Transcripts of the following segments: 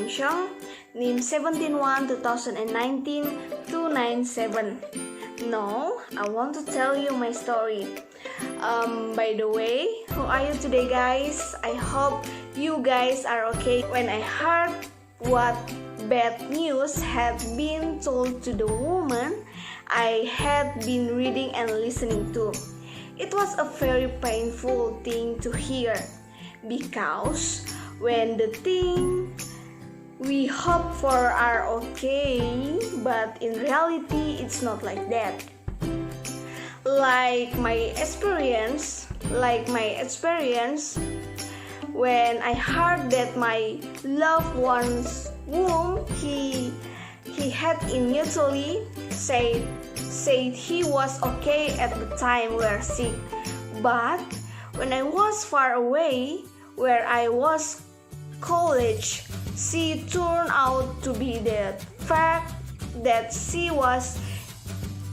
Seong, named 17/1/2019-297. Now, I want to tell you my story. By the way, how are you today, guys? I hope you guys are okay. When I heard what bad news had been told to the woman I had been reading and listening to, it was a very painful thing to hear, because when the thing we hope for are okay, but in reality it's not like that. Like my experience, when I heard that my loved one's whom he had initially said he was okay at the time were sick, but when I was far away, where I was college, she turned out to be the fact that she was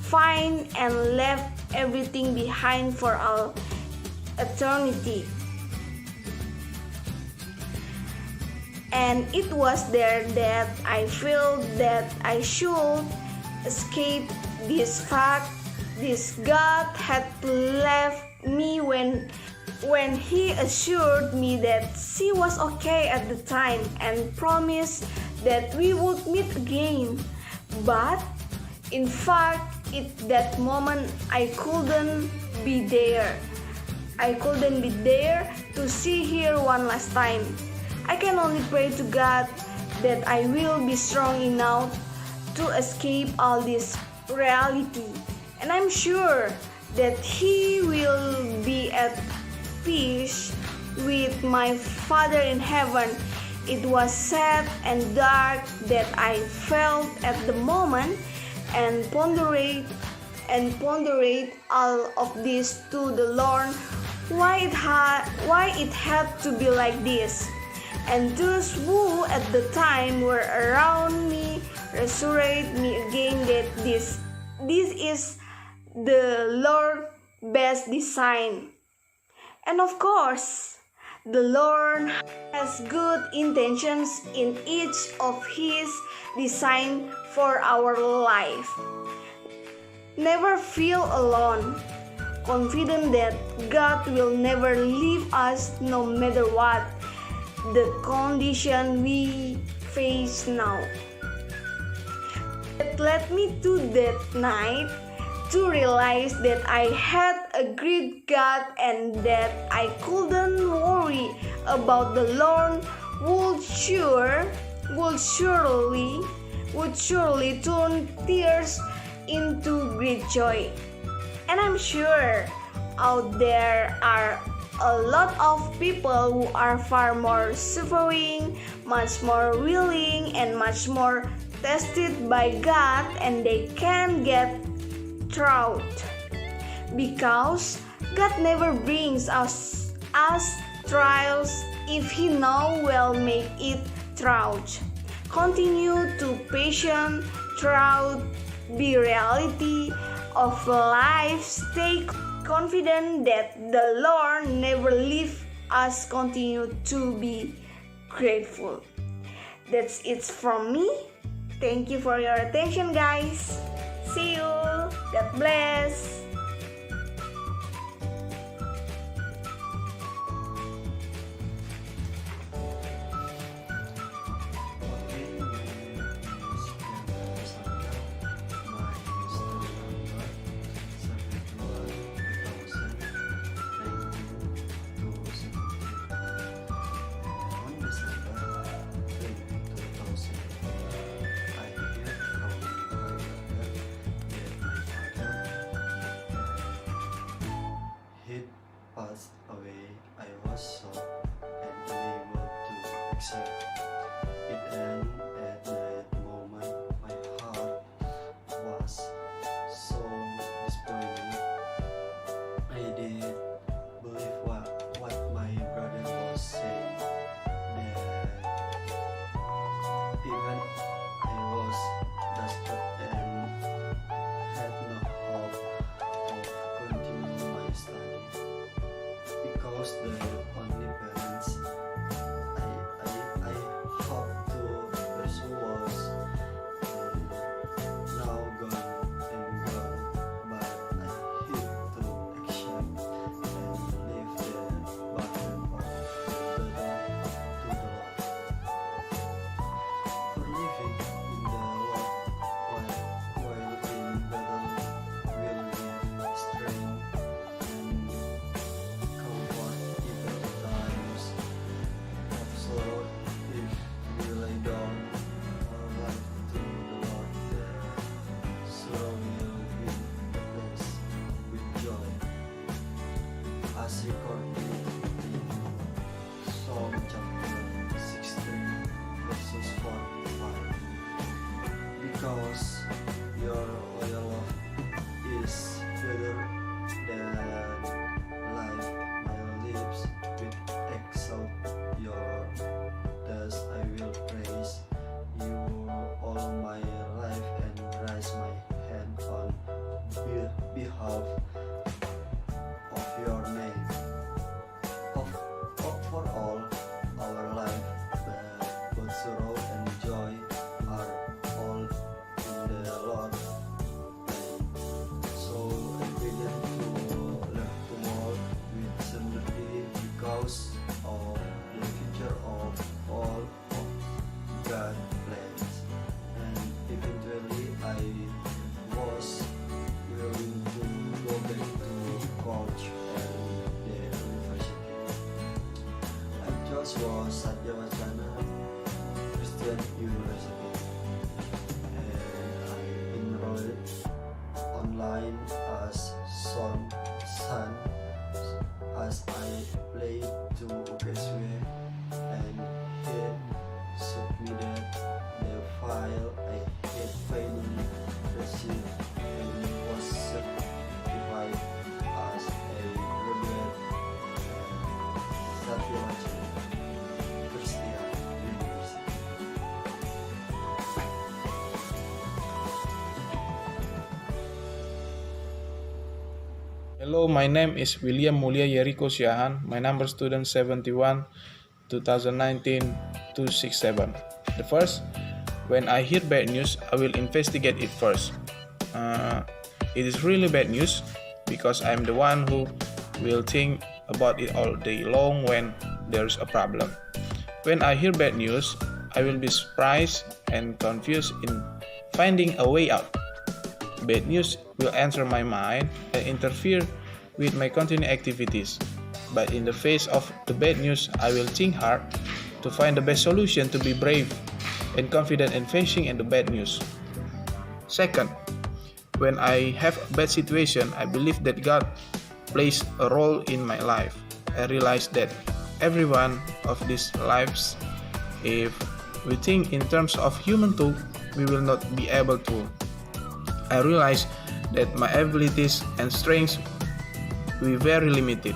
fine and left everything behind for all eternity. And it was there that I felt that I should escape this fact. This God had left me when he assured me that she was okay at the time and promised that we would meet again. But in fact, at that moment I couldn't be there. To see her one last time. I can only pray to God that I will be strong enough to escape all this reality. And I'm sure that He will be at peace with my Father in heaven. It was sad and dark that I felt at the moment, and ponderate all of this to the Lord, why it had to be like this. And those who at the time were around me reassured me again that this is the Lord's best design. And of course, the Lord has good intentions in each of His design for our life. Never feel alone, confident that God will never leave us no matter what the condition we face now. It led me to that night to realize that I had a great God and that I couldn't worry about the Lord would surely turn tears into great joy. And I'm sure out there are a lot of people who are far more suffering, much more willing, and much more tested by God, and they can get through, because God never brings us trials if He know well make it through. Continue to patient through the reality of life. Stay confident that the Lord never leave us. Continue to be grateful. That's it from me. Thank you for your attention, guys. See you. God bless. Passed away, I was shocked and unable to accept it, and at that moment my heart was so disappointed. I did believe what my brother was saying, that even I was desperate and had no hope of continuing my study, because the only parents I hope to was recorded in Psalm chapter 16 verses 4 to 5. Because your loyal love is better than life, my lips will exalt your thus I will praise you all my life and raise my hand on behalf of your name. For all our life, both sorrow and joy are all in the Lord. So I begin to live tomorrow with certainty because of the future of all of God's plans. And eventually I was willing to go back to college and the university. I chose was Satya Wacana Christian University, and I enrolled online as son as I applied to UKSW and had submitted the file. I had finally received and was certified as a graduate at Satya Wacana Christian University. Hello, my name is William Mulia Yeriko Siahan. My number student 71 2019-267. The first, when I hear bad news, I will investigate it first. It is really bad news because I'm the one who will think about it all day long when there's a problem. When I hear bad news, I will be surprised and confused in finding a way out. Bad news will enter my mind and interfere with my continuing activities. But in the face of the bad news, I will think hard to find the best solution to be brave and confident in facing the bad news. Second, when I have a bad situation, I believe that God plays a role in my life. I realize that every one of these lives, if we think in terms of human tool, we will not be able to. I realize that my abilities and strengths will be very limited.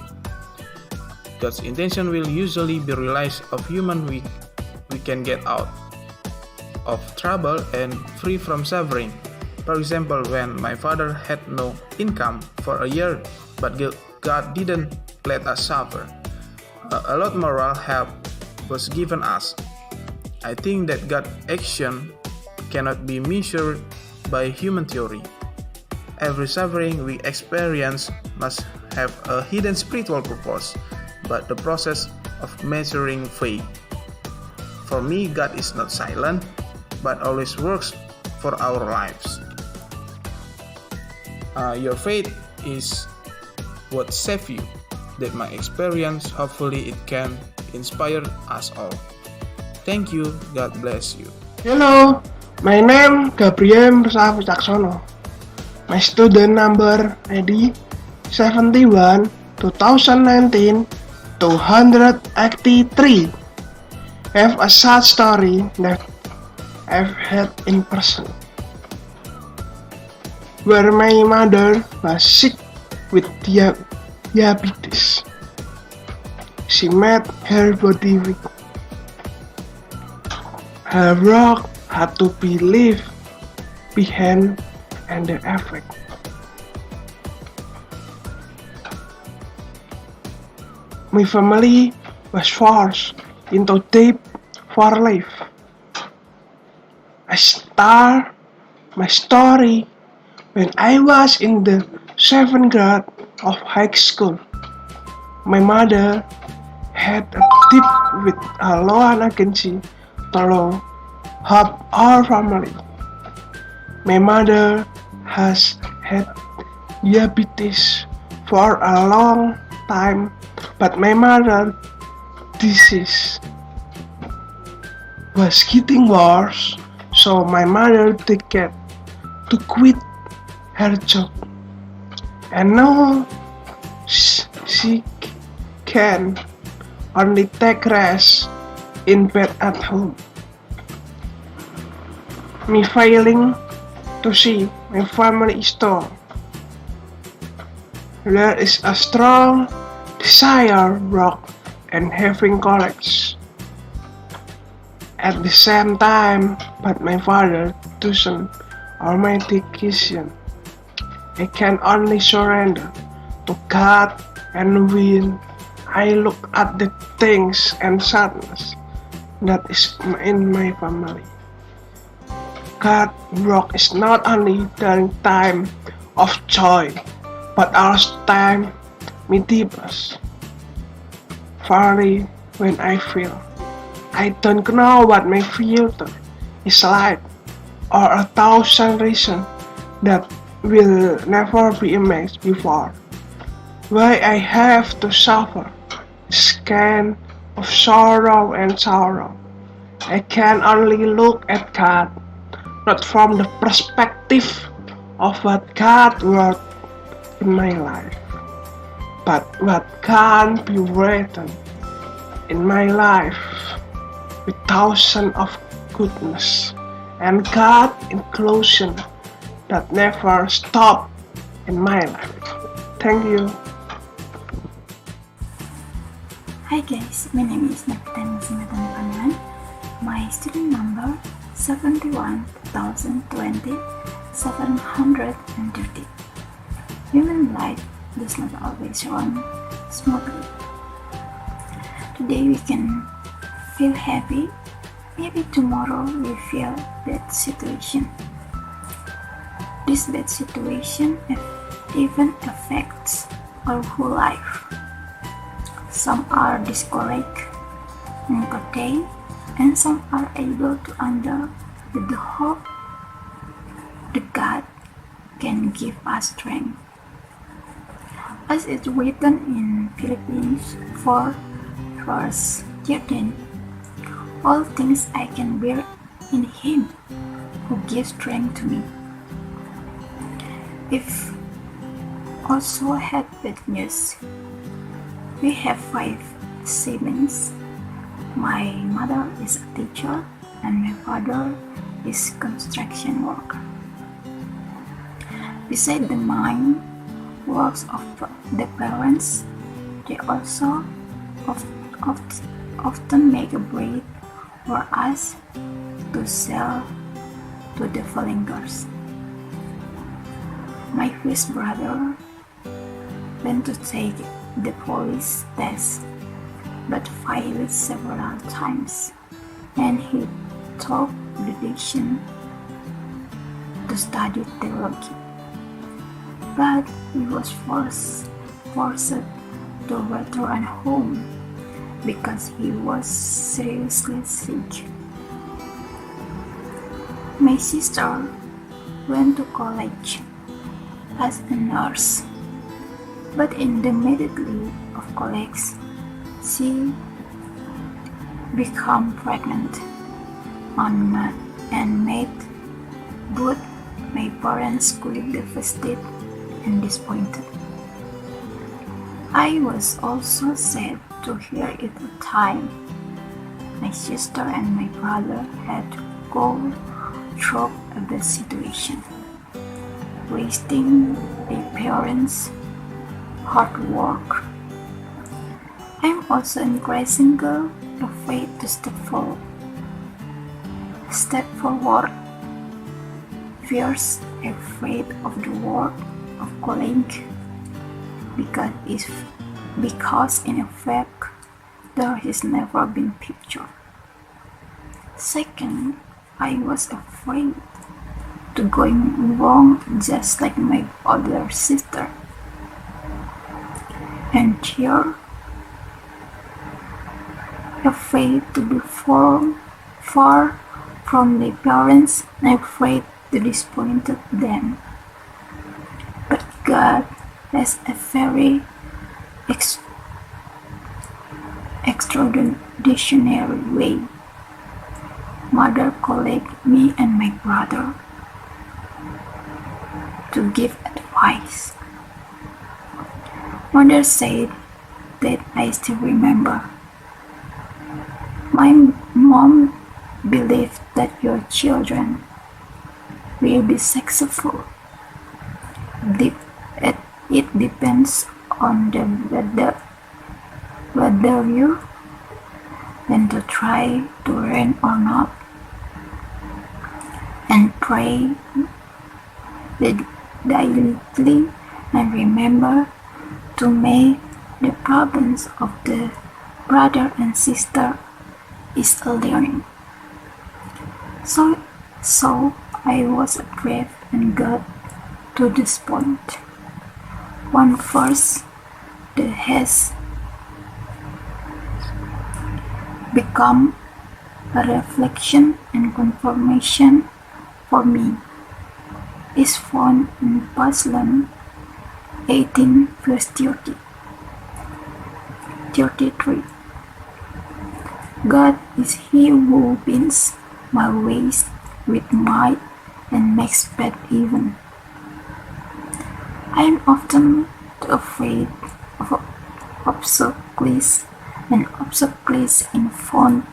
God's intention will usually be realized of human we can get out of trouble and free from suffering. For example, when my father had no income for a year, but God didn't let us suffer. A lot moral help was given us. I think that God's action cannot be measured by human theory. Every suffering we experience must have a hidden spiritual purpose, but the process of measuring faith. For me, God is not silent, but always works for our lives. Your faith is what saves you. That my experience, hopefully it can inspire us all. Thank you, God bless you. Hello, my name Gabriel Wicaksono. My student number ID 71 2019 283. I have a sad story that I've had in person, where my mother was sick with diabetes. She made her body weak. Her work had to be left behind and the effect. My family was forced into debt for life. I start my story when I was in the 7th grade of high school. My mother had a debt with a loan agency to help our family. My mother has had diabetes for a long time, but my mother's disease was getting worse, so my mother decided to quit her job. And now she can only take rest in bed at home. Me failing to see my family store. There is a strong desire work and having college. At the same time, but my father doesn't or my decision. I can only surrender to God, and when I look at the things and sadness that is in my family, God work is not only during time of joy, but also time me deepest. Finally, when I feel I don't know what my future is like, or 1,000 reasons that will never be imagined before. Why I have to suffer this kind of sorrow and sorrow. I can only look at God, not from the perspective of what God wrote in my life, but what can be written in my life with thousands of goodness and God inclusion that never stop in my life. Thank you. Hi guys, my name is Napita Masinatan Pangan. My student number 71,020 730. Human life does not always run smoothly. Today we can feel happy, maybe tomorrow we feel bad situation. This bad situation even affects our whole life. Some are discouraged and contained, and some are able to endure with the hope that God can give us strength. As it's written in Philippians 4 verse 13, all things I can bear in Him who gives strength to me. If also had bad news. We have 5 siblings. My mother is a teacher and my father is construction worker. Beside the main works of the parents, they also often make a bread for us to sell to the villagers. My first brother went to take the police test but failed several times, and he took the decision to study theology. But he was forced to return home because he was seriously sick. My sister went to college as a nurse, but in the middle of college, she became pregnant and made both my parents quite devastated and disappointed. I was also sad to hear at the time my sister and my brother had to go through the situation, wasting their parents' hard work. I'm also encouraging girls afraid to step forward. Fears afraid of the word of calling because in effect there has never been picture. Second, I was afraid to going wrong just like my older sister. And third, afraid to be far from their parents and afraid to disappoint them. But God has a very extraordinary way. Mother called me and my brother to give advice. Mother said, that I still remember. My mom believed that your children will be successful. It depends on whether you want to try to learn or not, and pray daily and remember to make the problems of the brother and sister is a learning. So I was brave and got to this point. One verse that has become a reflection and confirmation for me is found in Psalm 18 verse 33. God is he who bends my ways with might and makes bad even. I am often afraid of obstacles and obstacles in front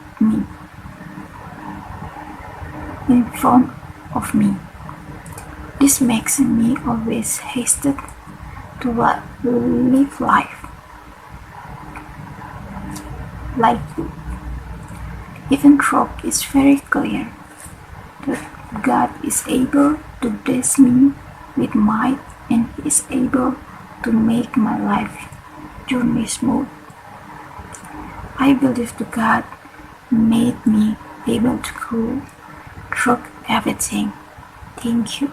of me. This makes me always hasted to live life lightly. Even though it's very clear that God is able to bless me with might and is able to make my life journey smooth. I believe that God made me able to go through everything. Thank you.